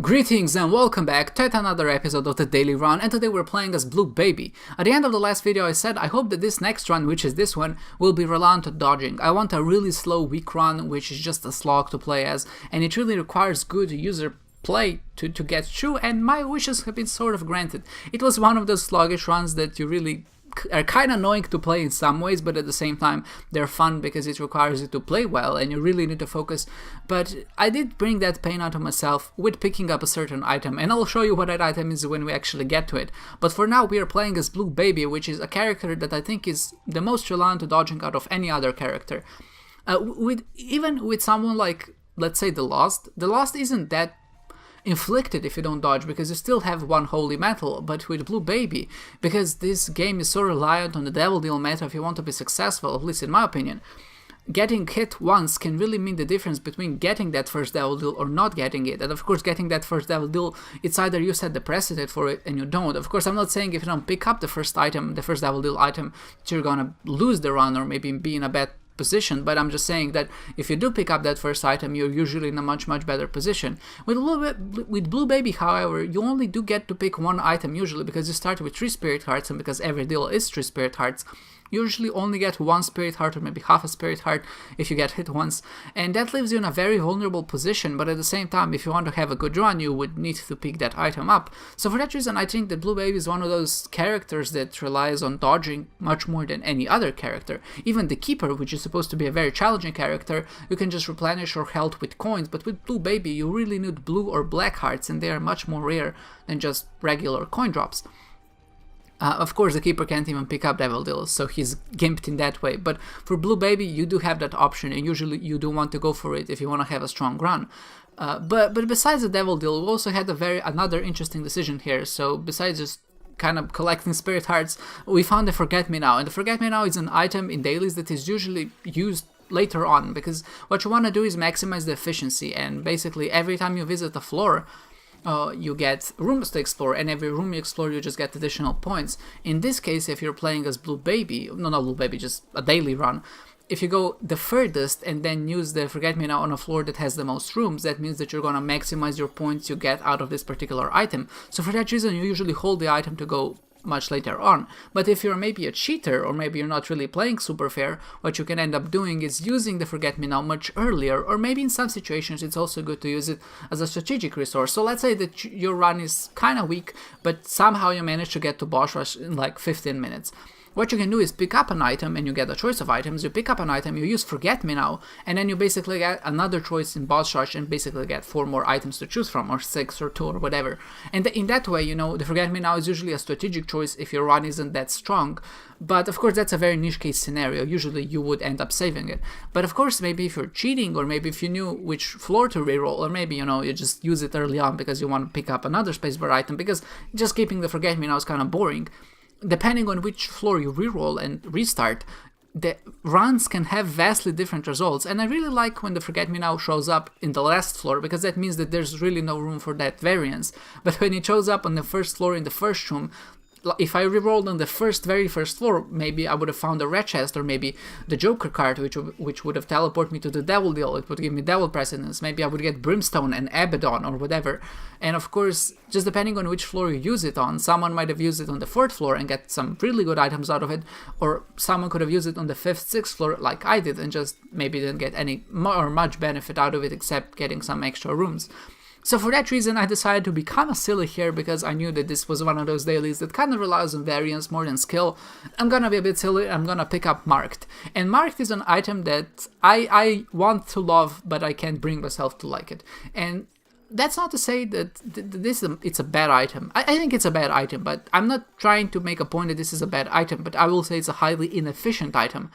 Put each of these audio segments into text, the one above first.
Greetings and welcome back to yet another episode of the Daily Run, and today we're playing as Blue Baby. At the end of the last video I said I hope that this next run, which is this one, will be reliant on dodging. I want a really slow, weak run, which is just a slog to play as, and it really requires good user play to get through, and my wishes have been sort of granted. It was one of those sluggish runs that you really are kind of annoying to play in some ways, but at the same time they're fun because it requires you to play well and you really need to focus. But I did bring that pain out of myself with picking up a certain item, and I'll show you what that item is when we actually get to it. But for now we are playing as Blue Baby, which is a character that I think is the most reliant to dodging out of any other character. Even with someone like, let's say, the Lost isn't that inflicted if you don't dodge, because you still have one holy metal. But with Blue Baby, because this game is so reliant on the devil deal meta if you want to be successful, at least in my opinion, getting hit once can really mean the difference between getting that first devil deal or not getting it. And of course, getting that first devil deal, it's either you set the precedent for it and you don't. Of course, I'm not saying if you don't pick up the first devil deal item, that you're gonna lose the run or maybe be in a bad position, but I'm just saying that if you do pick up that first item, you're usually in a much better position. With Blue Baby, however, you only do get to pick one item usually, because you start with 3 spirit hearts, and because every deal is 3 spirit hearts, you usually only get 1 spirit heart or maybe half a spirit heart if you get hit once, and that leaves you in a very vulnerable position. But at the same time, if you want to have a good run, you would need to pick that item up. So for that reason, I think that Blue Baby is one of those characters that relies on dodging much more than any other character. Even the Keeper, which is supposed to be a very challenging character, you can just replenish your health with coins, but with Blue Baby you really need blue or black hearts, and they are much more rare than just regular coin drops. Of course, the Keeper can't even pick up devil deals, so he's gimped in that way. But for Blue Baby, you do have that option, and usually you do want to go for it if you want to have a strong run. But besides the devil deal, we also had another interesting decision here. So besides just kind of collecting spirit hearts, we found the Forgetmenow, and the Forgetmenow is an item in dailies that is usually used later on, because what you want to do is maximize the efficiency, and basically every time you visit a floor, you get rooms to explore, and every room you explore you just get additional points. In this case, if you're playing as Blue Baby, no, not Blue Baby, just a daily run, if you go the furthest and then use the Forgetmenow on a floor that has the most rooms, that means that you're going to maximize your points you get out of this particular item. So for that reason, you usually hold the item to go much later on. But if you're maybe a cheater, or maybe you're not really playing super fair, what you can end up doing is using the Forgetmenow much earlier, or maybe in some situations it's also good to use it as a strategic resource. So let's say that your run is kind of weak, but somehow you manage to get to boss rush in like 15 minutes. What you can do is pick up an item, and you get a choice of items. You pick up an item, you use Forgetmenow, and then you basically get another choice in boss rush and basically get 4 more items to choose from, or 6 or 2 or whatever. And in that way, you know, the Forgetmenow is usually a strategic choice if your run isn't that strong. But of course, that's a very niche case scenario. Usually you would end up saving it. But of course, maybe if you're cheating, or maybe if you knew which floor to reroll, or maybe, you know, you just use it early on because you want to pick up another spacebar item, because just keeping the Forgetmenow is kind of boring. Depending on which floor you reroll and restart, the runs can have vastly different results. And I really like when the Forgetmenow shows up in the last floor, because that means that there's really no room for that variance. But when it shows up on the first floor in the first room, if I rerolled on the very first floor, maybe I would have found a red chest, or maybe the Joker card, which would have teleported me to the devil deal. It would give me devil precedence. Maybe I would get Brimstone and Abaddon or whatever. And of course, just depending on which floor you use it on, someone might have used it on the 4th floor and get some really good items out of it, or someone could have used it on the 5th, 6th floor like I did, and just maybe didn't get any or much benefit out of it except getting some extra rooms. So for that reason, I decided to be kind of silly here, because I knew that this was one of those dailies that kind of relies on variance more than skill. I'm gonna be a bit silly, I'm gonna pick up Marked. And Marked is an item that I want to love, but I can't bring myself to like it. And that's not to say that it's a bad item. I think it's a bad item, but I'm not trying to make a point that this is a bad item, but I will say it's a highly inefficient item.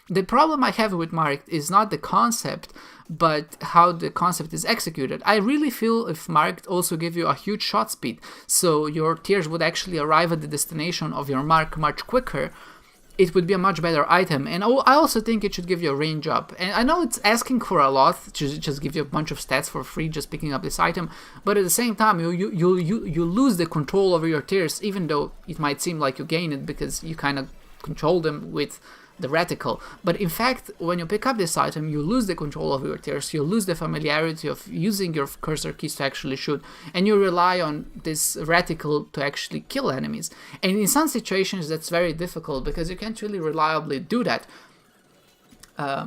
The problem I have with Marked is not the concept, but how the concept is executed. I really feel if Marked also give you a huge shot speed, so your tiers would actually arrive at the destination of your mark much quicker, it would be a much better item. And I also think it should give you a range up. And I know it's asking for a lot to just give you a bunch of stats for free just picking up this item, but at the same time you lose the control over your tiers, even though it might seem like you gain it because you kind of control them with the reticle. But in fact, when you pick up this item, you lose the control of your tears, you lose the familiarity of using your cursor keys to actually shoot, and you rely on this reticle to actually kill enemies. And in some situations that's very difficult because you can't really reliably do that.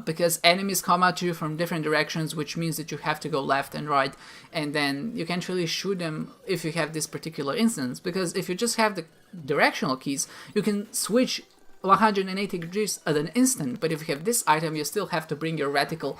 Because enemies come at you from different directions, which means that you have to go left and right, and then you can't really shoot them if you have this particular instance, because if you just have the directional keys, you can switch 180 degrees at an instant, but if you have this item, you still have to bring your reticle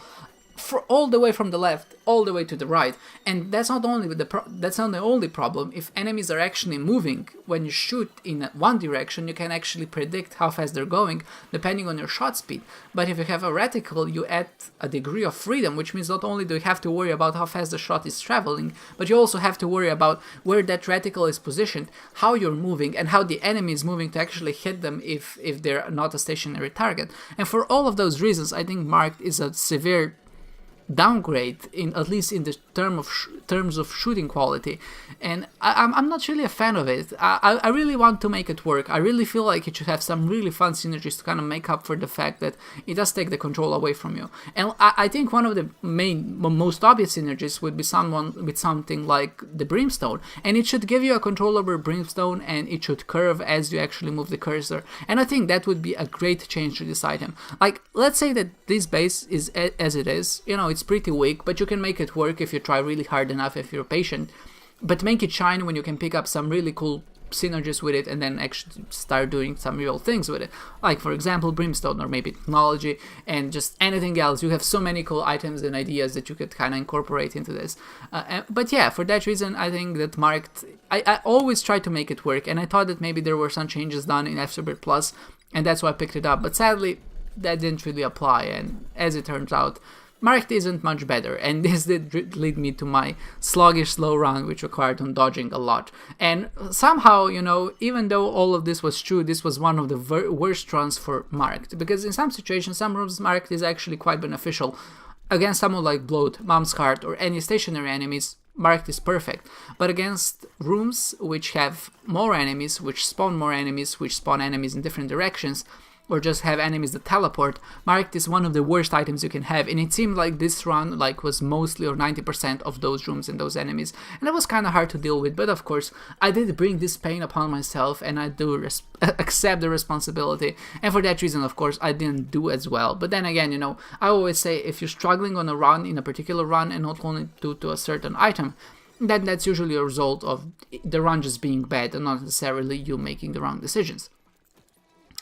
all the way from the left, all the way to the right, and that's not only that's not the only problem. If enemies are actually moving, when you shoot in one direction, you can actually predict how fast they're going, depending on your shot speed. But if you have a reticle, you add a degree of freedom, which means not only do you have to worry about how fast the shot is traveling, but you also have to worry about where that reticle is positioned, how you're moving, and how the enemy is moving to actually hit them if they're not a stationary target. And for all of those reasons, I think Marked is a severe downgrade, at least in the terms of shooting quality, and I'm not really a fan of it. I really want to make it work. I really feel like it should have some really fun synergies to kind of make up for the fact that it does take the control away from you. And I think one of the most obvious synergies would be something like the Brimstone, and it should give you a control over Brimstone, and it should curve as you actually move the cursor, and I think that would be a great change to this item. Like, let's say that this base is as it is, you know, it's pretty weak, but you can make it work if you try really hard enough, if you're patient, but make it shine when you can pick up some really cool synergies with it and then actually start doing some real things with it, like for example Brimstone, or maybe technology, and just anything else. You have so many cool items and ideas that you could kind of incorporate into this, but yeah, for that reason I think that Marked, I always try to make it work, and I thought that maybe there were some changes done in Afterbirth Plus, and that's why I picked it up, but sadly that didn't really apply, and as it turns out, Marked isn't much better, and this did lead me to my sluggish slow run, which required on dodging a lot. And somehow, you know, even though all of this was true, this was one of the worst runs for Marked, because in some situations, some rooms Marked is actually quite beneficial. Against someone like Bloat, Mom's Cart, or any stationary enemies, Marked is perfect, but against rooms which have more enemies, which spawn more enemies, which spawn enemies in different directions, or just have enemies that teleport, Marked is one of the worst items you can have, and it seemed like this run was mostly or 90% of those rooms and those enemies, and that was kind of hard to deal with, but of course I did bring this pain upon myself, and I do accept the responsibility, and for that reason of course I didn't do as well. But then again, you know, I always say if you're struggling on a run, in a particular run, and not only due to a certain item, then that's usually a result of the run just being bad and not necessarily you making the wrong decisions.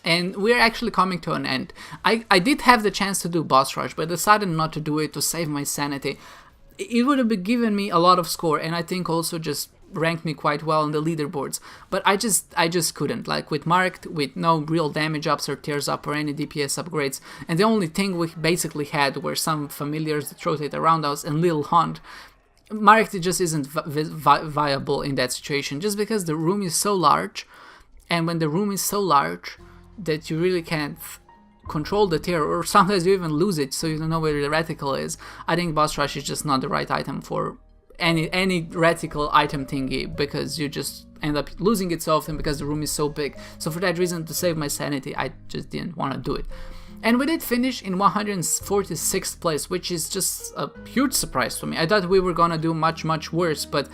And we're actually coming to an end. I did have the chance to do boss rush, but I decided not to do it to save my sanity. It would have given me a lot of score, and I think also just ranked me quite well on the leaderboards, but I just couldn't. Like with Marked, with no real damage ups or tears up or any DPS upgrades, and the only thing we basically had were some familiars that rotate around us and Lil Hunt, Marked just isn't viable in that situation, just because the room is so large, and when the room is so large that you really can't control the tear, or sometimes you even lose it, so you don't know where the reticle is. I think boss rush is just not the right item for any reticle item thingy, because you just end up losing it so often because the room is so big. So for that reason, to save my sanity, I just didn't want to do it. And we did finish in 146th place, which is just a huge surprise to me. I thought we were gonna do much worse, but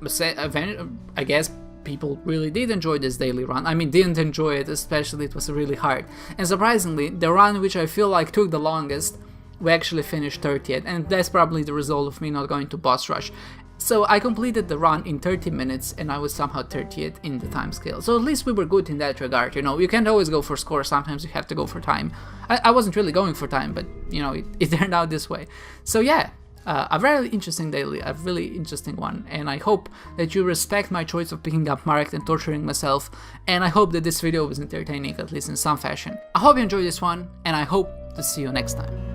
I guess people really did enjoy this daily run. I mean, didn't enjoy it, especially it was really hard. And surprisingly, the run which I feel like took the longest, we actually finished 30th, and that's probably the result of me not going to boss rush. So I completed the run in 30 minutes, and I was somehow 30th in the time scale. So at least we were good in that regard, you know. You can't always go for score, sometimes you have to go for time. I wasn't really going for time, but, you know, it turned out this way. So yeah, a very interesting daily, a really interesting one, and I hope that you respect my choice of picking up Marked and torturing myself, and I hope that this video was entertaining, at least in some fashion. I hope you enjoyed this one, and I hope to see you next time.